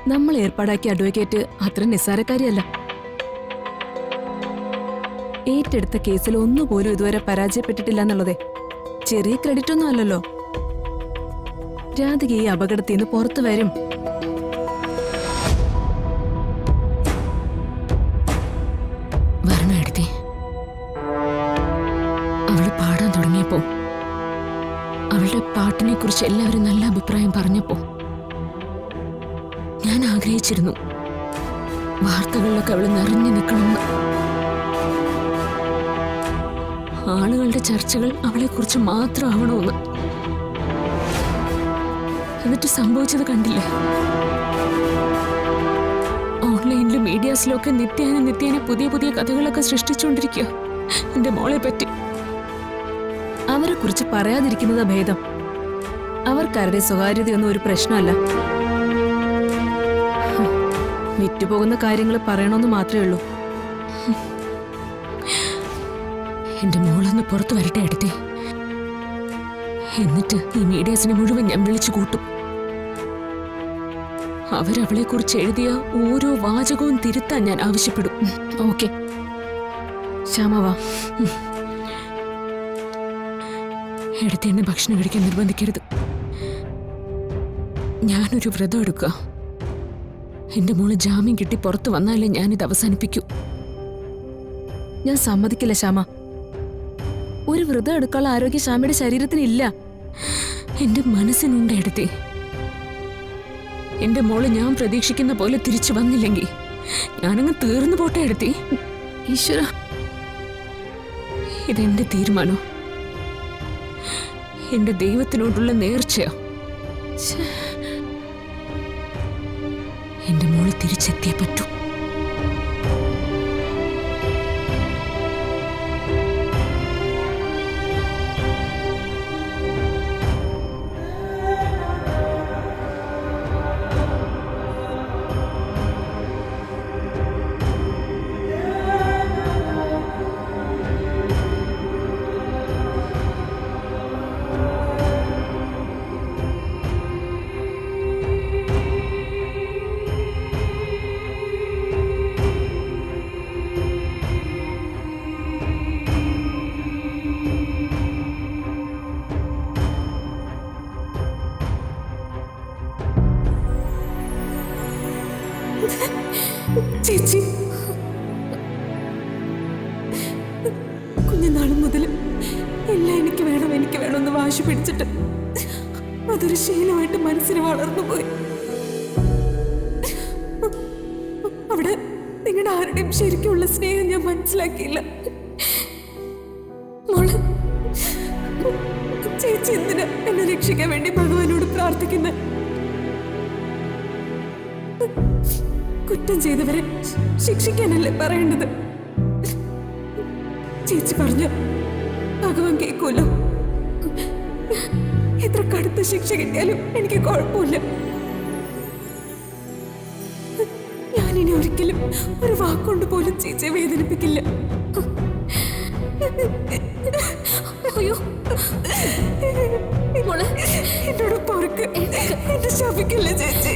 നമ്മൾ ഏർപ്പാടാക്കിയ അഡ്വക്കേറ്റ് അത്ര നിസ്സാരക്കാരിയല്ല. ഏറ്റെടുത്ത കേസിൽ ഒന്നുപോലും ഇതുവരെ പരാജയപ്പെട്ടിട്ടില്ല എന്നുള്ളതേ ചെറിയ ക്രെഡിറ്റ് ഒന്നും അല്ലല്ലോ. രാധിക ഈ അപകടത്തിൽ നിന്ന് പുറത്തു വരും. വരണടുത്തേ, അവള് പാടാൻ തുടങ്ങിയപ്പോ, അവളുടെ പാട്ടിനെ കുറിച്ച് എല്ലാവരും നല്ല അഭിപ്രായം പറഞ്ഞപ്പോ ഞാൻ ആഗ്രഹിച്ചിരുന്നു വാർത്തകളിലൊക്കെ അവള് നിറഞ്ഞു നിൽക്കണമെന്ന്. ആളുകളുടെ ചർച്ചകൾ അവളെ കുറിച്ച് മാത്രമാവണമെന്ന്. എന്നിട്ട് സംഭവിച്ചത് കണ്ടില്ലേ? ഓൺലൈനിലും മീഡിയാസിലും ഒക്കെ നിത്യേന പുതിയ പുതിയ കഥകളൊക്കെ സൃഷ്ടിച്ചുകൊണ്ടിരിക്കുക എന്റെ മോളെ പറ്റി. അവരെ കുറിച്ച് പറയാതിരിക്കുന്നതാ ഭേദം. അവർക്കാരുടെ സ്വകാര്യതയൊന്നും ഒരു പ്രശ്നമല്ല. വിറ്റുപോകുന്ന കാര്യങ്ങൾ പറയണമെന്ന് മാത്രമേ ഉള്ളൂ. എന്റെ മോളൊന്ന് പുറത്തു വരട്ടെ അടുത്തേ. എന്നിട്ട് ഈ മീഡിയാസിനെ മുഴുവൻ ഞാൻ വിളിച്ചു കൂട്ടും. അവരവളെ കുറിച്ച് എഴുതിയ ഓരോ വാചകവും തിരുത്താൻ ഞാൻ ആവശ്യപ്പെടും. ഓക്കെ ശ്യാമവാ. എടുത്ത് എന്നെ ഭക്ഷണം കഴിക്കാൻ നിർബന്ധിക്കരുത്. ഞാനൊരു വ്രതം എടുക്കുക. എന്റെ മോള് ജാമ്യം കിട്ടി പുറത്തു വന്നാലേ ഞാനിത് അവസാനിപ്പിക്കൂ. ഞാൻ സമ്മതിക്കില്ല ശ്യാമ. ഒരു വ്രതം എടുക്കാനുള്ള ആരോഗ്യം ശ്യാമയുടെ ശരീരത്തിന് ഇല്ല. എന്റെ മനസ്സിനുണ്ട് എടുത്തേ. എന്റെ മോള് ഞാൻ പ്രതീക്ഷിക്കുന്ന പോലെ തിരിച്ചു വന്നില്ലെങ്കിൽ ഞാനങ്ങ് തീർന്നു പോട്ടെ എടുത്തേ. ഈശ്വര, ഇതെന്റെ തീരുമാനോ, എന്റെ ദൈവത്തിനോടുള്ള നേർച്ചയോ. എന്റെ മോള് തിരിച്ചെത്തിയേ പറ്റൂ. ചേച്ചി, കുഞ്ഞുനാളും മുതൽ എല്ലാം എനിക്ക് വേണമെന്ന് വാശി പിടിച്ചിട്ട് അതൊരു ശീലമായിട്ട് മനസ്സിന് വളർന്നു പോയി. അവിടെ നിങ്ങളുടെ ആരുടെയും ശരിക്കുള്ള സ്നേഹം ഞാൻ മനസ്സിലാക്കിയില്ല. മോള്, ചേച്ചി എന്തിനാ എന്നെ രക്ഷിക്കാൻ വേണ്ടി ഭഗവാനോട് പ്രാർത്ഥിക്കുന്നത്? കുറ്റം ചെയ്തവരെ ശിക്ഷിക്കാനല്ലേ പറയേണ്ടത്? ചേച്ചി പറഞ്ഞ ഭഗവാൻ കേൾക്കുമല്ലോ. എത്ര കടുത്ത ശിക്ഷ കിട്ടിയാലും എനിക്ക് കുഴപ്പമില്ല. ഞാനിനി ഒരിക്കലും ഒരു വാക്കുകൊണ്ട് പോലും ചേച്ചിയെ വേദനിപ്പിക്കില്ല. അയ്യോ മോളെ, എന്നോട് പൊറുക്ക്. എന്നെ ശപിക്കില്ല ചേച്ചി.